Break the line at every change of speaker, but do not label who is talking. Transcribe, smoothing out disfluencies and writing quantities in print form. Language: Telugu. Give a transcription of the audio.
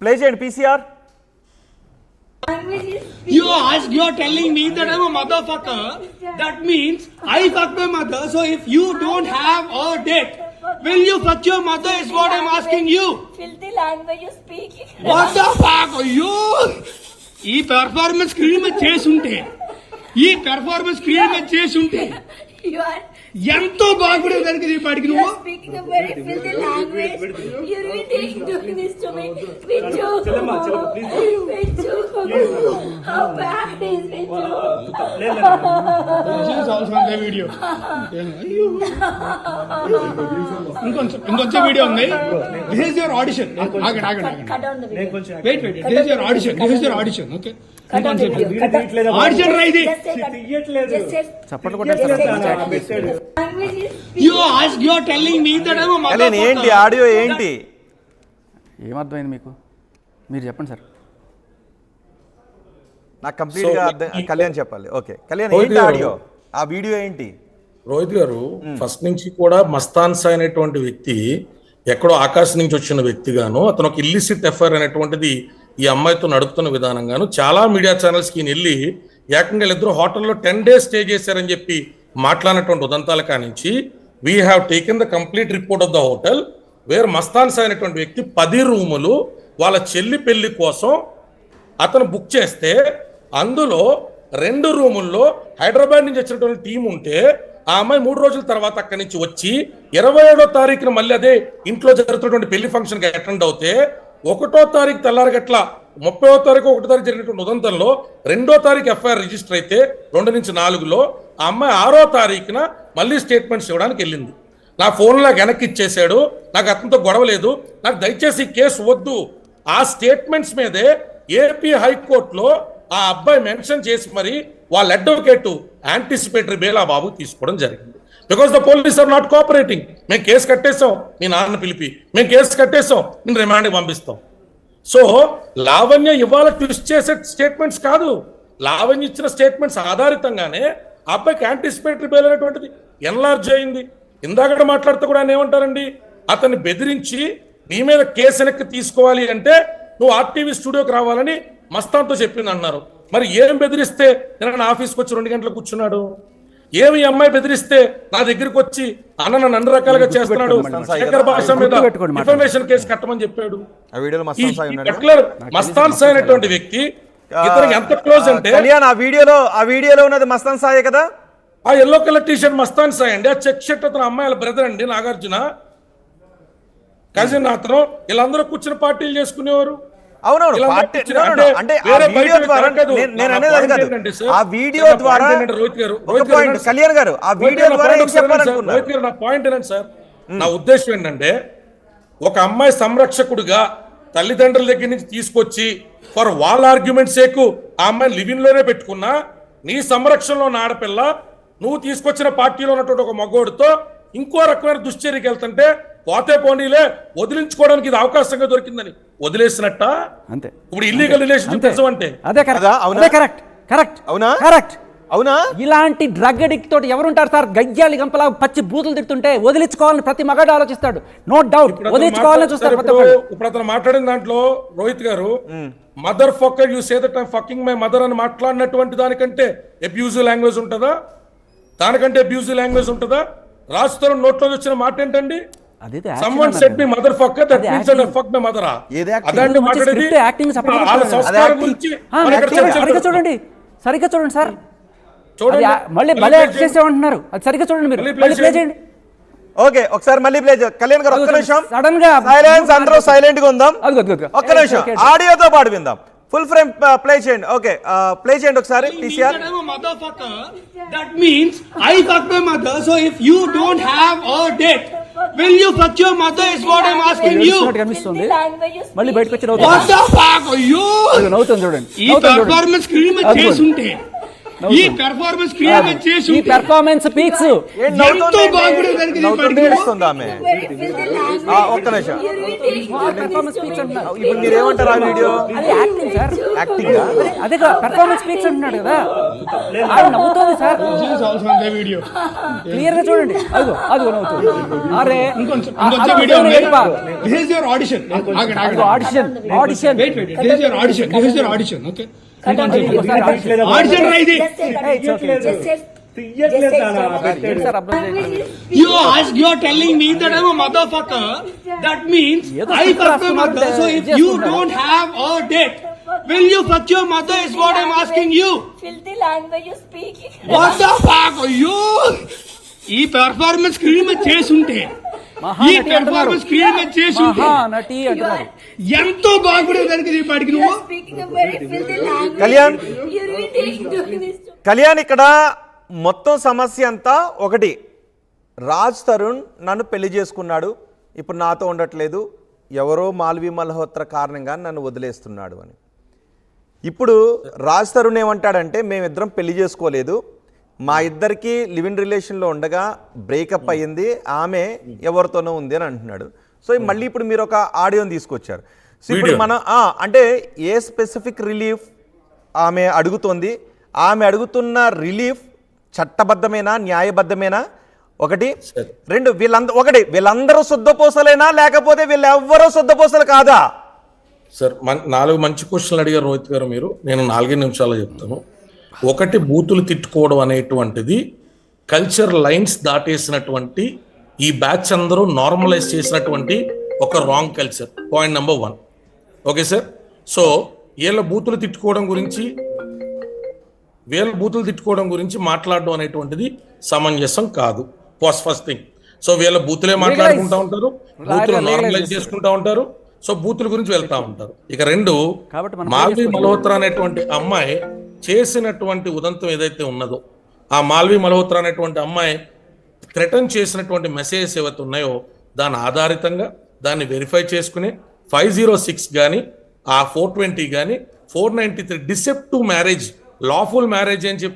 ప్లే చేయండి PCR.
You're telling me that I'm a motherfucker. That means I fucked my mother. So if you don't have a date, will you fuck your mother is what I'm asking you.
Filthy language you're speaking.
What the fuck are you? ఈ పెర్ఫార్మెన్స్ స్క్రీన్ మీద చేసి ఉంటే
You are
ఎంతో బాగుపడే దానికి నీ పాటికి నువ్వు
speaking a very filthy language. You're really doing this to me. Vichu. Vichu. How bad is Vichu?
Video ఇంకొంచెం వీడియో ఉంది. This is your audition.
Cut down the video.
Wait this is your audition. Okay
Cut down the video.
Audition రా ఇది.
Just say
చప్పట్లు కొట్టేస్తారు.
You're telling me that I'm a
Kalyan ఏంటి
motherfucker.
ఆడియో ఏంటి?
ఏమర్థమైంది మీకు? మీరు చెప్పండి సార్.
నాకు కంప్లీట్ గా కళ్యాణ్ చెప్పాలి. ఓకే కళ్యాణ్ ఏంటి ఆడియో, ఆ వీడియో ఏంటి?
రోహిత్ గారు ఫస్ట్ నుంచి కూడా మస్తాన్ సాయ్ అనేటువంటి వ్యక్తి ఎక్కడో ఆకాశం నుంచి వచ్చిన వ్యక్తిగాను, అతను ఒక ఇల్లిసిట్ ఎఫ్ఐఆర్ అనేటువంటిది ఈ అమ్మాయితో నడుపుతున్న విధానంగాను చాలా మీడియా ఛానల్స్ కి వెళ్ళి ఏకంగా ఇద్దరు హోటల్లో 10 days స్టే చేశారని చెప్పి మాట్లాడినటువంటి ఉదంతాల కానించి we have taken the complete report of the hotel where Mastan Sai అనేటువంటి వ్యక్తి 10 రూములు వాళ్ళ చెల్లి పెళ్లి కోసం అతను బుక్ చేస్తే అందులో 2 రూముల్లో హైదరాబాద్ నుంచి వచ్చినటువంటి టీం ఉంటే ఆ అమ్మాయి 3 రోజుల తర్వాత అక్కడి నుంచి వచ్చి 27వ తారీఖున మళ్ళీ అదే ఇంట్లో జరుగుతున్నటువంటి పెళ్లి ఫంక్షన్కి అటెండ్ అవుతే 1వ తారీఖు తెల్లారగట్ల 30వ తారీఖు 1వ తారీఖు జరిగినటువంటి ఉదంతంలో 2వ తారీఖు ఎఫ్ఐఆర్ రిజిస్టర్ అయితే 2 నుంచి 4లో ఆ అమ్మాయి 6వ తారీఖున మళ్ళీ స్టేట్మెంట్స్ ఇవ్వడానికి వెళ్ళింది. నా ఫోన్లో వెనక్కి ఇచ్చేసాడు, నాకు అతనితో గొడవ లేదు, నాకు దయచేసి కేసు వద్దు. ఆ స్టేట్మెంట్స్ మీదే ఏపీ హైకోర్టులో ఆ అబ్బాయి మెన్షన్ చేసి మరి వాళ్ళ అడ్వకేట్ యాంటిసిపేటరీ బెయిల్ ఆ బాబు తీసుకోవడం జరిగింది. Because the police are not cooperating. మేము కేసు కట్టేసాం, మీ నాన్న పిలిపి మేము కేసు కట్టేసాం, నేను రిమాండ్కి పంపిస్తాం. సో లావణ్య ఇవాళ ట్విస్ట్ చేసే స్టేట్మెంట్స్ కాదు, లావణ్య ఇచ్చిన స్టేట్మెంట్స్ ఆధారితంగానే ఆ అబ్బాయికి యాంటిసిపేటరీ బెయిల్ అనేటువంటిది ఎన్లార్జ్ అయింది. ఇందాక మాట్లాడుతూ కూడా ఆయన ఏమంటారండి, అతన్ని బెదిరించి నీ మీద కేసు వెనక్కి తీసుకోవాలి అంటే నువ్వు ఆర్టీవీ స్టూడియోకి రావాలని మస్తాన్తో చెప్పింది అన్నారు. మరి ఏం బెదిరిస్తే నేను ఆఫీస్కి వచ్చి 2 గంటలకు కూర్చున్నాడు? ఏమి అమ్మాయి బెదిరిస్తే నా దగ్గరికి వచ్చి అన్న నన్ను అన్ని రకాలుగా చేస్తున్నాడు, శేఖర్ భాష మీద డిఫమేషన్ కేసు కట్టమని చెప్పాడు. మస్తాన్ సాయ్ అనేటువంటి వ్యక్తి ఇతనికి ఎంత క్లోజ్ అంటే
కళ్యాణ్ ఆ వీడియోలో ఉన్నది మస్తాన్ సాయే కదా?
ఆ yellow colour T shirt Mastan Sai అండి. ఆ చెక్ షర్ట్ అతను అమ్మాయిల బ్రదర్ అండి, నాగార్జున కజిన్. అతను వీళ్ళందరూ కూర్చుని పార్టీలు చేసుకునేవారు.
అవునవును, అంటే ఆ వీడియో ద్వారా నేను అనేది అది కాదు, ఆ వీడియో ద్వారా కళ్యాణ్ గారు ఆ వీడియో ద్వారా
రోహిత్ గారు నా పాయింట్ ఏంటంటే సార్, నా ఉద్దేశం ఏంటంటే ఒక అమ్మాయి సంరక్షకుడిగా తల్లిదండ్రుల దగ్గర నుంచి తీసుకొచ్చి ఫర్ వాళ్ళ ఆర్గ్యుమెంట్ సేకు ఆ అమ్మాయిని లివింగ్ లోనే పెట్టుకున్నా, నీ సంరక్షణలో ఉన్న ఆడపిల్ల నువ్వు తీసుకొచ్చిన పార్టీలో ఉన్నటువంటి ఒక మగోడితో ఇంకో రకమైన దుశ్చర్యకి వెళ్తుంటే పోతే పోనీలే వదిలించుకోవడానికి ఇది అవకాశంగా దొరికిందని వదిలేసినట్ట.
అంతే.
ఇప్పుడు ఇల్లీగల్ రిలేషన్షిప్ అంటే
అదే కరెక్ట్.
అవునా?
ఇలాంటి డ్రగ్ అడిక్ట్ తోటి ఎవరుంటారు సార్? గయ్యాలి గంపలా పచ్చి బూతులు తిడుతుంటే వదిలించుకోవాలని ప్రతి మగాడు ఆలోచిస్తాడు. నో డౌట్ వదిలించుకోవాలని చూస్తారు.
ఇప్పుడు అతను మాట్లాడిన దాంట్లో రోహిత్ గారు mother fucker you say that I fucking my mother అని మాట్లాడినటువంటి దానికంటే అబ్యూజివ్ లాంగ్వేజ్ ఉంటుందా? దానికంటే అబ్యూజివ్ లాంగ్వేజ్ ఉంటుందా? రాజుతో నోట్లో వచ్చిన మాట ఏంటండి? Someone said me motherfucker, that means that I fuck my mother. అదండి మాట్లాడేది.
సరిగ్గా చూడండి సార్, మళ్ళీ భలే చేసేమంటున్నారు. అది సరిగ్గా చూడండి, మీరు మళ్ళీ ప్లే చేయండి.
ఓకే ఒకసారి మళ్ళీ ప్లే చేయండి. కళ్యాణ్ గారు ఒక్క నిమిషం
సడన్ గా
సైలెన్స్, అందరూ సైలెంట్ గా ఉందాం. ఒక్క నిమిషం ఆడియోతో పాటు విందాం. ఫుల్ ఫ్రేమ్ ప్లే చేయండి. ఓకే ప్లే చేయండి ఒకసారి TCR.
That means I fucked my mother. So if you don't have a date, will you fuck your mother is what I'm asking you.
మళ్ళీ బయటకు వచ్చి
What the fuck are you?
నవ్వుతుంది చూడండి.
ఈ పెర్ఫార్మెన్స్ స్క్రీన్ మీద చేసి ఉంటే ఈ పెర్ఫార్మెన్స్ క్రియేట్ చేసి
ఈ పెర్ఫార్మెన్స్ పీక్స్
ఏం
ఎంతో బాగుండేది దానికి నీ
నవ్వుతుంది,
పాటికి
ఏడుస్తుందా ఆమె? ఒక్క నిమిషం.
పెర్ఫార్మెన్స్ స్పీక్స్ అంటున్నారు.
ఇప్పుడు మీరేమంటారు ఆ వీడియో?
అది యాక్టింగ్ సార్.
యాక్టింగ్
అదే పెర్ఫార్మెన్స్ స్పీక్స్ అంటున్నాడు కదా, అది నవ్వుతోంది సార్.
వీడియో
క్లియర్ గా చూడండి, అదిగో అదిగో నవ్వుతుంది. అరే
ఇంకొంచెం video this is your audition
audition audition
wait this is your audition this is your audition okay audition రా ఇది You ask, you are telling me that I'm a motherfucker. That means I fuck my mother. So if you don't have a date, will you fuck your mother? Is what I'm asking you.
Filthy language you speaking.
What the fuck? You. ఈ పెర్ఫార్మెన్స్ క్రియేట్ చేసుంటే ఈ పెర్ఫార్మెన్స్ క్రియేట్ చేసుంటే
మహానటి అంటున్నారు.
ఎంతో బాగుండేది దానికి నీ పాటికి
You
నువ్వు
are speaking a very filthy language.
Kalyan.
You're irritating doing this to me.
Kalyan, ఇక్కడ మొత్తం సమస్య అంతా ఒకటి, రాజ్ తరుణ్ నన్ను పెళ్లి చేసుకున్నాడు, ఇప్పుడు నాతో ఉండట్లేదు, ఎవరో మాల్వి మల్హోత్రా కారణంగా నన్ను వదిలేస్తున్నాడు అని. ఇప్పుడు రాజ్ తరుణ్ ఏమంటాడంటే, మేమిద్దరం పెళ్లి చేసుకోలేదు, మా ఇద్దరికి లివ్ ఇన్ రిలేషన్లో ఉండగా బ్రేకప్ అయ్యింది, ఆమె ఎవరితోనో ఉంది అని అంటున్నాడు. సో మళ్ళీ ఇప్పుడు మీరు ఒక ఆడియోని తీసుకొచ్చారు. సో ఇప్పుడు మనం అంటే ఏ స్పెసిఫిక్ రిలీఫ్ ఆమె అడుగుతోంది, ఆమె అడుగుతున్న రిలీఫ్ చట్టబద్ధమేనా, న్యాయబద్ధమేనా? ఒకటి. రెండు, వీళ్ళందరూ శుద్ధపోసలేనా, లేకపోతే వీళ్ళెవ్వరూ శుద్ధపోసలు కాదా?
సార్ 4 మంచి క్వశ్చన్లు అడిగారు రోహిత్ గారు మీరు. నేను 4 నిమిషాలు చెప్తాను. ఒకటి, బూతులు తిట్టుకోవడం అనేటువంటిది కల్చర్ లైన్స్ దాటేసినటువంటి ఈ బ్యాచ్ అందరూ నార్మలైజ్ చేసినటువంటి ఒక wrong culture. Point number 1. Okay sir. So వీళ్ళ బూతులు తిట్టుకోవడం గురించి మాట్లాడడం అనేటువంటిది సమంజసం కాదు. First thing. సో వీళ్ళ బూతులే మాట్లాడుకుంటూ ఉంటారు, బూతులు నార్మలైజ్ చేసుకుంటూ ఉంటారు, సో బూతుల గురించి వెళ్తా ఉంటారు. ఇక 2, మాల్వి మల్హోత్రా అనేటువంటి అమ్మాయి చేసినటువంటి ఉదంతం ఏదైతే ఉన్నదో, ఆ మాల్వి మల్హోత్రా అనేటువంటి అమ్మాయి థ్రెటన్ చేసినటువంటి మెసేజెస్ ఏవైతే ఉన్నాయో దాని ఆధారితంగా దాన్ని వెరిఫై చేసుకుని 506 కానీ ఆ 420 కానీ 493 డిసెప్టివ్ మ్యారేజ్, లాఫుల్ మ్యారేజ్ అని చెప్పి